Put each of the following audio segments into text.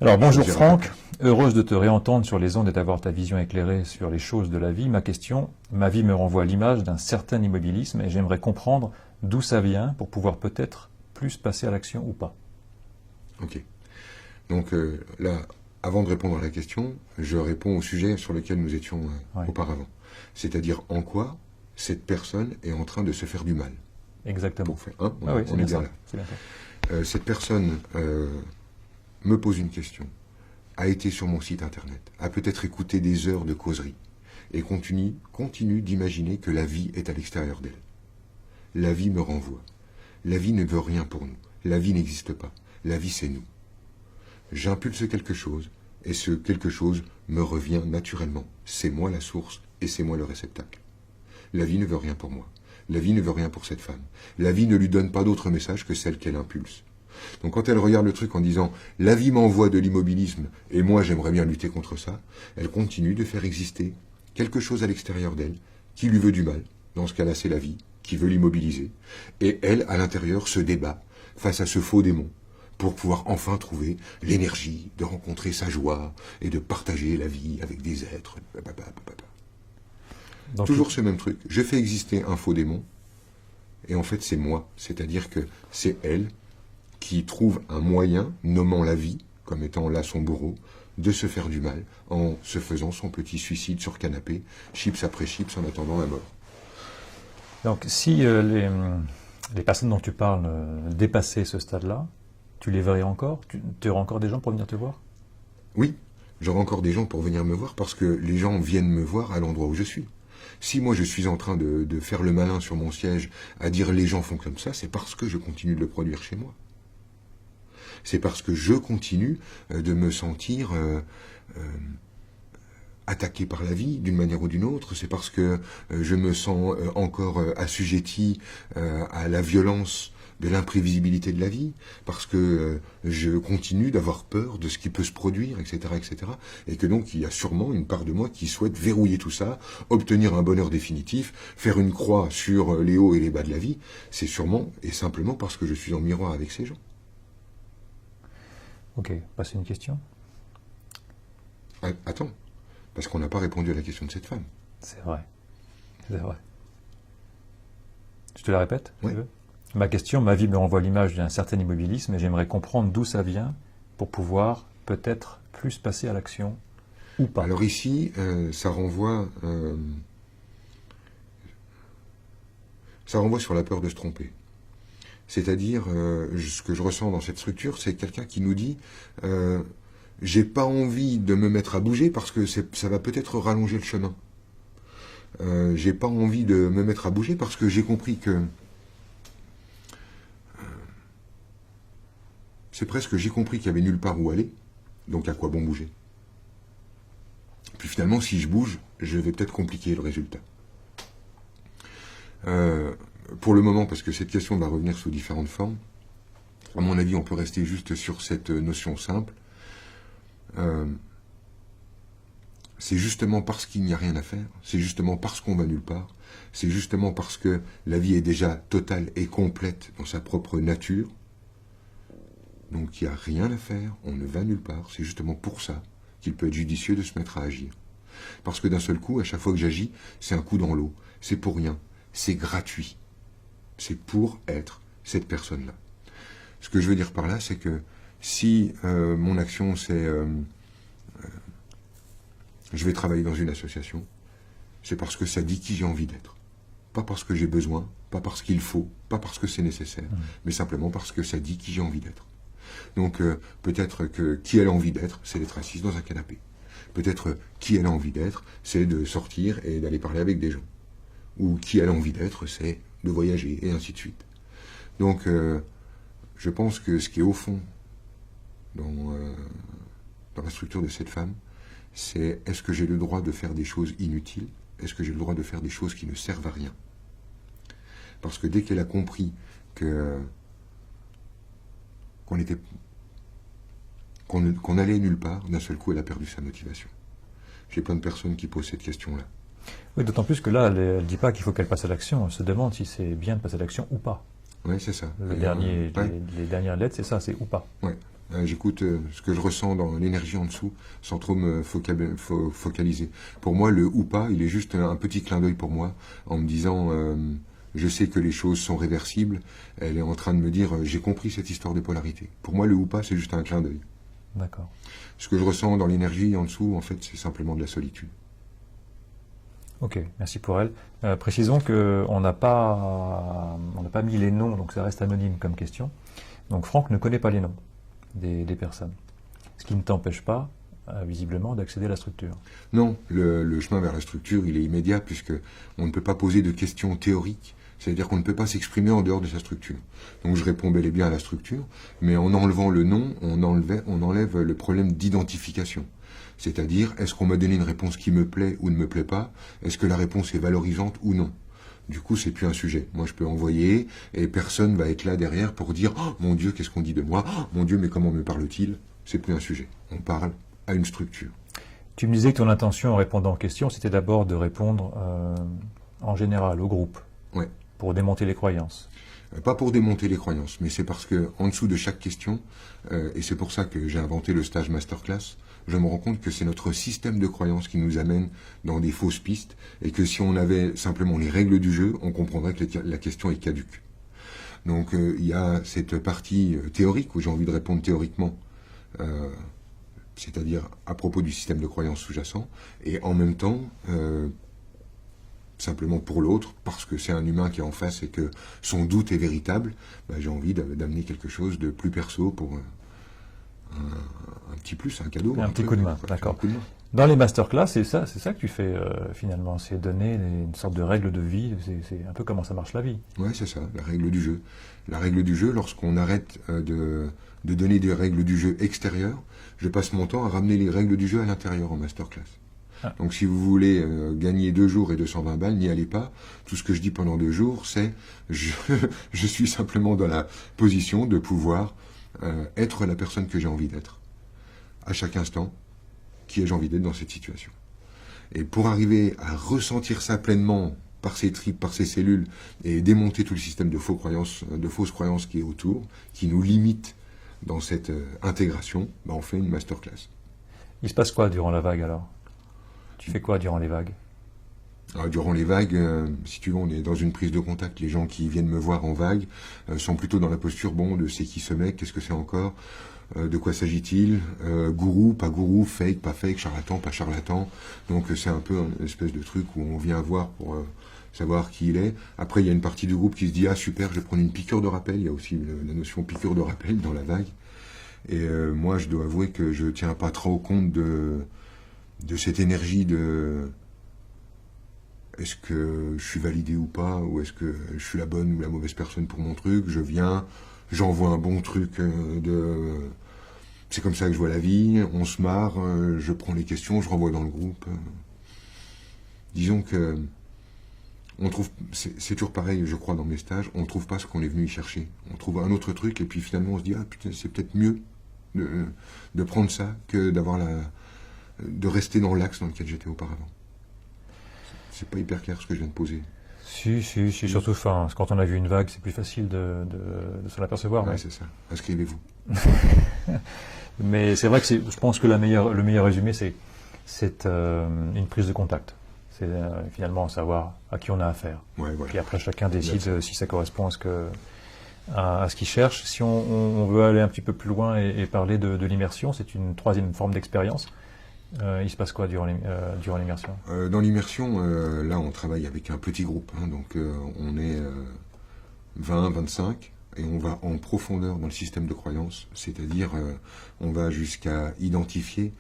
Alors Je bonjour dirais Franck, heureuse de te réentendre sur les ondes et d'avoir ta vision éclairée sur les choses de la vie. Ma question, ma vie me renvoie à l'image d'un certain immobilisme et j'aimerais comprendre d'où ça vient pour pouvoir peut-être plus passer à l'action ou pas. Ok. Donc là, avant de répondre à la question, je réponds au sujet sur lequel nous étions Ouais, auparavant. C'est-à-dire en quoi cette personne est en train de se faire du mal. exactement. Pour faire, hein, Ah oui, c'est on est bien bien ça. là. C'est bien ça. Cette personne me pose une question, a été sur mon site internet, a peut-être écouté des heures de causerie et continue d'imaginer que la vie est à l'extérieur d'elle. La vie me renvoie. La vie ne veut rien pour nous. La vie n'existe pas. La vie, c'est nous. J'impulse quelque chose, et ce quelque chose me revient naturellement. C'est moi la source, et c'est moi le réceptacle. La vie ne veut rien pour moi. La vie ne veut rien pour cette femme. La vie ne lui donne pas d'autre message que celle qu'elle impulse. Donc quand elle regarde le truc en disant « la vie m'envoie de l'immobilisme, et moi j'aimerais bien lutter contre ça », elle continue de faire exister quelque chose à l'extérieur d'elle qui lui veut du mal. Dans ce cas-là, c'est la vie qui veut l'immobiliser. Et elle, à l'intérieur, se débat face à ce faux démon pour pouvoir enfin trouver l'énergie de rencontrer sa joie et de partager la vie avec des êtres. Donc, Toujours ce même truc. Je fais exister un faux démon, et en fait c'est moi. C'est-à-dire que c'est elle qui trouve un moyen, nommant la vie, comme étant là son bourreau, de se faire du mal en se faisant son petit suicide sur canapé, chips après chips, en attendant la mort. donc si les personnes dont tu parles dépassaient ce stade-là, tu les verrais encore? Tu aurais encore des gens pour venir te voir? Oui, j'aurai encore des gens pour venir me voir parce que les gens viennent me voir à l'endroit où je suis. Si moi je suis en train de faire le malin sur mon siège à dire les gens font comme ça, c'est parce que je continue de le produire chez moi. C'est parce que je continue de me sentir attaqué par la vie d'une manière ou d'une autre. C'est parce que je me sens encore assujetti à la violence de l'imprévisibilité de la vie, parce que je continue d'avoir peur de ce qui peut se produire, etc., etc., et que donc il y a sûrement une part de moi qui souhaite verrouiller tout ça, obtenir un bonheur définitif, faire une croix sur les hauts et les bas de la vie. C'est sûrement et simplement parce que je suis en miroir avec ces gens. Ok, passer une question. Attends, parce qu'on n'a pas répondu à la question de cette femme. C'est vrai, c'est vrai. Je te la répète, si Oui. tu veux. Ma question, ma vie me renvoie l'image d'un certain immobilisme et j'aimerais comprendre d'où ça vient pour pouvoir peut-être plus passer à l'action ou pas. Alors ici, ça renvoie sur la peur de se tromper. C'est-à-dire, ce que je ressens dans cette structure, c'est quelqu'un qui nous dit j'ai pas envie de me mettre à bouger parce que ça va peut-être rallonger le chemin. J'ai pas envie de me mettre à bouger parce que j'ai compris que c'est presque j'ai compris qu'il y avait nulle part où aller, donc à quoi bon bouger? Puis finalement, si je bouge, je vais peut-être compliquer le résultat. Pour le moment, parce que cette question va revenir sous différentes formes, à mon avis, on peut rester juste sur cette notion simple. C'est justement parce qu'il n'y a rien à faire, c'est justement parce qu'on va nulle part, c'est justement parce que la vie est déjà totale et complète dans sa propre nature, donc il n'y a rien à faire, on ne va nulle part, c'est justement pour ça qu'il peut être judicieux de se mettre à agir. Parce que d'un seul coup, à chaque fois que j'agis, c'est un coup dans l'eau, c'est pour rien, c'est gratuit, c'est pour être cette personne-là. Ce que je veux dire par là, c'est que si mon action c'est je vais travailler dans une association, c'est parce que ça dit qui j'ai envie d'être. Pas parce que j'ai besoin, pas parce qu'il faut, pas parce que c'est nécessaire, mais simplement parce que ça dit qui j'ai envie d'être. Donc peut-être que qui elle a envie d'être, c'est d'être assise dans un canapé. Peut-être qui elle a envie d'être, c'est de sortir et d'aller parler avec des gens. Ou qui elle a envie d'être, c'est de voyager, et ainsi de suite. Donc je pense que ce qui est au fond dans la structure de cette femme, c'est est-ce que j'ai le droit de faire des choses inutiles? Est-ce que j'ai le droit de faire des choses qui ne servent à rien? Parce que dès qu'elle a compris qu'on allait nulle part, d'un seul coup, elle a perdu sa motivation. J'ai plein de personnes qui posent cette question-là. Oui, d'autant plus que là, elle ne dit pas qu'il faut qu'elle passe à l'action, elle se demande si c'est bien de passer à l'action ou pas. Oui, c'est ça. Les dernières lettres, c'est ça, c'est ou pas. Ouais. J'écoute ce que je ressens dans l'énergie en dessous, sans trop me focaliser. Pour moi, le ou pas, il est juste un petit clin d'œil pour moi, en me disant, je sais que les choses sont réversibles. Elle est en train de me dire, j'ai compris cette histoire de polarité. Pour moi, le ou pas, c'est juste un clin d'œil. D'accord. Ce que je ressens dans l'énergie en dessous, en fait, c'est simplement de la solitude. Ok, merci pour elle. Précisons qu'on n'a pas mis les noms, donc ça reste anonyme comme question. Donc Franck ne connaît pas les noms des personnes. Ce qui ne t'empêche pas, visiblement, d'accéder à la structure. Non, le chemin vers la structure, il est immédiat, puisque on ne peut pas poser de questions théoriques. C'est-à-dire qu'on ne peut pas s'exprimer en dehors de sa structure. Donc je réponds bel et bien à la structure, mais en enlevant le nom, on enlève le problème d'identification. C'est-à-dire, est-ce qu'on m'a donné une réponse qui me plaît ou ne me plaît pas? Est-ce que la réponse est valorisante ou non? Du coup, c'est plus un sujet. Moi, je peux envoyer et personne va être là derrière pour dire « Oh, mon Dieu, qu'est-ce qu'on dit de moi? Oh, mon Dieu, mais comment me parle-t-il » C'est plus un sujet. On parle à une structure. Tu me disais que ton intention en répondant aux questions, c'était d'abord de répondre en général au groupe. Ouais. Pour démonter les croyances. Pas pour démonter les croyances, mais c'est parce que en dessous de chaque question, et c'est pour ça que j'ai inventé le stage masterclass, je me rends compte que c'est notre système de croyances qui nous amène dans des fausses pistes, et que si on avait simplement les règles du jeu, on comprendrait que la question est caduque. Donc il y a cette partie théorique où j'ai envie de répondre théoriquement, c'est-à-dire à propos du système de croyances sous-jacent, et en même temps simplement pour l'autre, parce que c'est un humain qui est en face et que son doute est véritable, j'ai envie d'amener quelque chose de plus perso pour un petit plus, un cadeau. Un petit coup de main, d'accord. Coup de main. Dans les masterclass, c'est ça que tu fais finalement, c'est donner une sorte de règle de vie, c'est un peu comment ça marche la vie. Ouais, c'est ça, la règle du jeu. La règle du jeu, lorsqu'on arrête de donner des règles du jeu extérieures, je passe mon temps à ramener les règles du jeu à l'intérieur en masterclass. Donc si vous voulez gagner 2 jours et 220 balles, n'y allez pas. Tout ce que je dis pendant 2 jours, c'est je suis simplement dans la position de pouvoir être la personne que j'ai envie d'être. À chaque instant, qui ai-je envie d'être dans cette situation. Et pour arriver à ressentir ça pleinement par ses tripes, par ses cellules, et démonter tout le système de fausses croyances qui est autour, qui nous limite dans cette intégration, on fait une masterclass. Il se passe quoi durant la vague alors? Tu fais quoi durant les vagues? Alors, durant les vagues, si tu veux, on est dans une prise de contact. Les gens qui viennent me voir en vague sont plutôt dans la posture, de c'est qui ce mec, qu'est-ce que c'est encore, de quoi s'agit-il, gourou, pas gourou, fake, pas fake, charlatan, pas charlatan. Donc c'est un peu une espèce de truc où on vient voir pour savoir qui il est. Après, il y a une partie du groupe qui se dit « Ah super, je vais prendre une piqûre de rappel ». Il y a aussi la notion piqûre de rappel dans la vague. Et moi, je dois avouer que je tiens pas trop compte de cette énergie de est-ce que je suis validé ou pas, ou est-ce que je suis la bonne ou la mauvaise personne pour mon truc. Je viens, j'envoie un bon truc c'est comme ça que je vois la vie, on se marre, je prends les questions, je renvoie dans le groupe. Disons que on trouve, c'est toujours pareil, je crois, dans mes stages, on ne trouve pas ce qu'on est venu y chercher. On trouve un autre truc et puis finalement on se dit « Ah putain, c'est peut-être mieux de prendre ça que de rester dans l'axe dans lequel j'étais auparavant. » C'est pas hyper clair ce que je viens de poser. Si, surtout quand on a vu une vague, c'est plus facile de s'en apercevoir. Ouais, c'est ça. Inscrivez-vous. Mais c'est vrai que je pense que le meilleur résumé, c'est une prise de contact. C'est finalement savoir à qui on a affaire. Ouais, voilà. Puis après, chacun décide si ça correspond à ce qu'il cherche. Si on veut aller un petit peu plus loin et parler de l'immersion, c'est une troisième forme d'expérience. Il se passe quoi durant l'immersion? Dans l'immersion, là, on travaille avec un petit groupe. Donc, on est 20, 25, et on va en profondeur dans le système de croyances. C'est-à-dire, on va jusqu'à identifier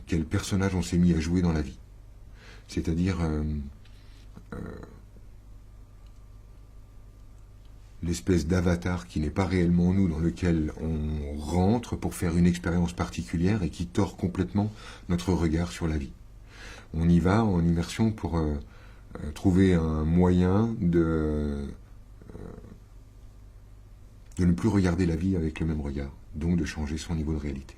quel personnage on s'est mis à jouer dans la vie. C'est-à-dire l'espèce d'avatar qui n'est pas réellement nous, dans lequel on rentre pour faire une expérience particulière et qui tord complètement notre regard sur la vie. On y va en immersion pour trouver un moyen de ne plus regarder la vie avec le même regard, donc de changer son niveau de réalité.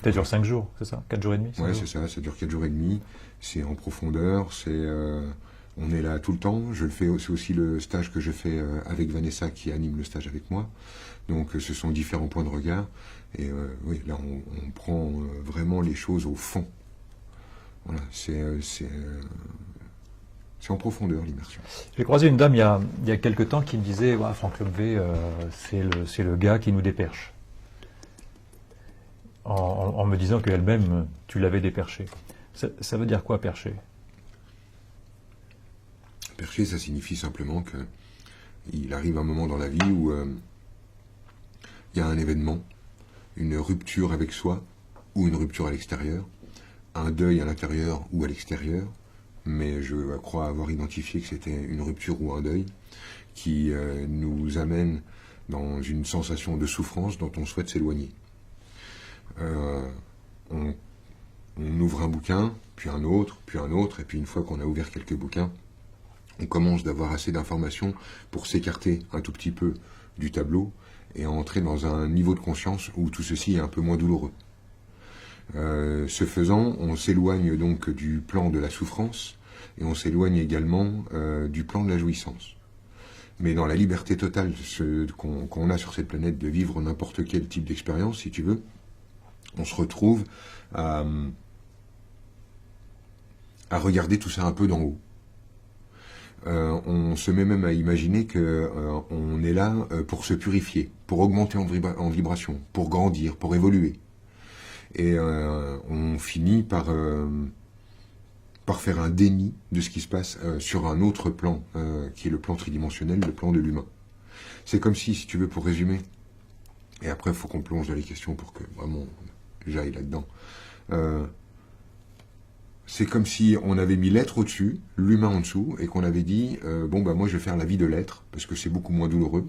Ça dure 5 jours, c'est ça? 4 jours et demi? Ouais, c'est ça, ça dure 4 jours et demi. C'est en profondeur, c'est On est là tout le temps. C'est aussi le stage que je fais avec Vanessa qui anime le stage avec moi. Donc ce sont différents points de regard. Et oui, là on prend vraiment les choses au fond. Voilà, c'est en profondeur l'immersion. J'ai croisé une dame il y a quelques temps qui me disait ouais, Franck Lomvé, c'est le gars qui nous déperche. En me disant qu'elle-même, tu l'avais déperché. Ça veut dire quoi, percher? Percher, ça signifie simplement qu'il arrive un moment dans la vie où il y a un événement, une rupture avec soi ou une rupture à l'extérieur, un deuil à l'intérieur ou à l'extérieur, mais je crois avoir identifié que c'était une rupture ou un deuil qui nous amène dans une sensation de souffrance dont on souhaite s'éloigner. On ouvre un bouquin, puis un autre, et puis une fois qu'on a ouvert quelques bouquins, on commence d'avoir assez d'informations pour s'écarter un tout petit peu du tableau et entrer dans un niveau de conscience où tout ceci est un peu moins douloureux. Ce faisant, on s'éloigne donc du plan de la souffrance et on s'éloigne également du plan de la jouissance. Mais dans la liberté totale qu'on a sur cette planète de vivre n'importe quel type d'expérience, si tu veux, on se retrouve à regarder tout ça un peu d'en haut. On se met même à imaginer qu'on est là pour se purifier, pour augmenter en vibration, pour grandir, pour évoluer. Et on finit par faire un déni de ce qui se passe sur un autre plan, qui est le plan tridimensionnel, le plan de l'humain. C'est comme si tu veux, pour résumer, et après il faut qu'on plonge dans les questions pour que vraiment j'aille là-dedans. C'est comme si on avait mis l'être au-dessus, l'humain en dessous, et qu'on avait dit moi je vais faire la vie de l'être, parce que c'est beaucoup moins douloureux,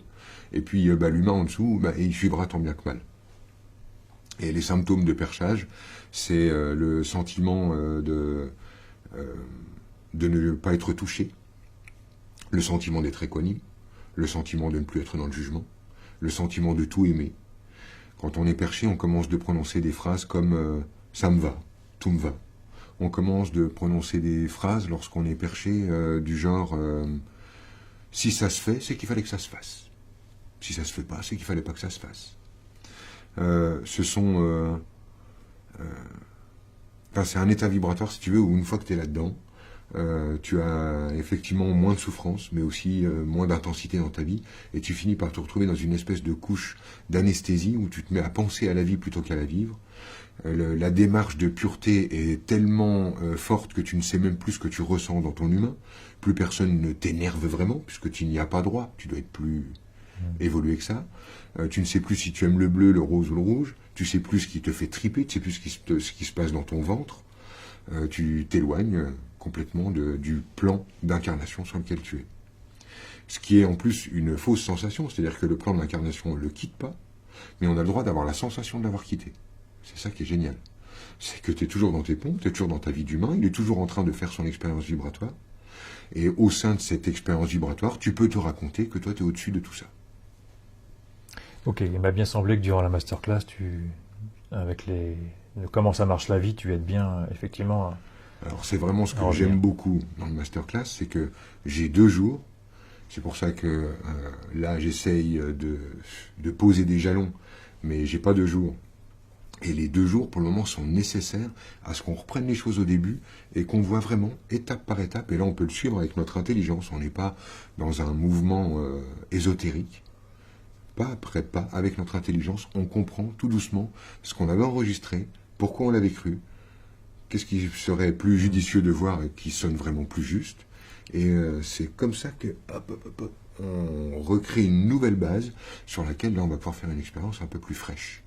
et puis l'humain en dessous, il suivra tant bien que mal. Et les symptômes de perchage, c'est le sentiment de ne pas être touché, le sentiment d'être équanime, le sentiment de ne plus être dans le jugement, le sentiment de tout aimer. Quand on est perché, on commence de prononcer des phrases comme ça me va, tout me va. On commence de prononcer des phrases lorsqu'on est perché du genre si ça se fait, c'est qu'il fallait que ça se fasse. Si ça se fait pas, c'est qu'il fallait pas que ça se fasse. C'est un état vibratoire, si tu veux, où une fois que tu es là-dedans, tu as effectivement moins de souffrance, mais aussi moins d'intensité dans ta vie, et tu finis par te retrouver dans une espèce de couche d'anesthésie où tu te mets à penser à la vie plutôt qu'à la vivre. La démarche de pureté est tellement forte que tu ne sais même plus ce que tu ressens dans ton humain. Plus personne ne t'énerve vraiment, puisque tu n'y as pas droit. Tu dois être plus évolué que ça. Tu ne sais plus si tu aimes le bleu, le rose ou le rouge. Tu sais plus ce qui te fait triper. Tu sais plus ce qui se passe dans ton ventre. Tu t'éloignes complètement du plan d'incarnation sur lequel tu es. Ce qui est en plus une fausse sensation, c'est-à-dire que le plan d'incarnation, on ne le quitte pas, mais on a le droit d'avoir la sensation de l'avoir quitté. C'est ça qui est génial. C'est que tu es toujours dans tes pompes, tu es toujours dans ta vie d'humain, il est toujours en train de faire son expérience vibratoire. Et au sein de cette expérience vibratoire, tu peux te raconter que toi, tu es au-dessus de tout ça. Ok, il m'a bien semblé que durant la masterclass, avec comment ça marche la vie, tu aides bien, effectivement. Alors, c'est vraiment ce que j'aime beaucoup dans le masterclass, c'est que j'ai 2 jours. C'est pour ça que là, j'essaye de poser des jalons, mais j'ai pas 2 jours. Et les 2 jours, pour le moment, sont nécessaires à ce qu'on reprenne les choses au début et qu'on voit vraiment étape par étape. Et là, on peut le suivre avec notre intelligence. On n'est pas dans un mouvement ésotérique. Pas après pas. Avec notre intelligence, on comprend tout doucement ce qu'on avait enregistré, pourquoi on l'avait cru, qu'est-ce qui serait plus judicieux de voir et qui sonne vraiment plus juste. Et c'est comme ça que on recrée une nouvelle base sur laquelle là, on va pouvoir faire une expérience un peu plus fraîche.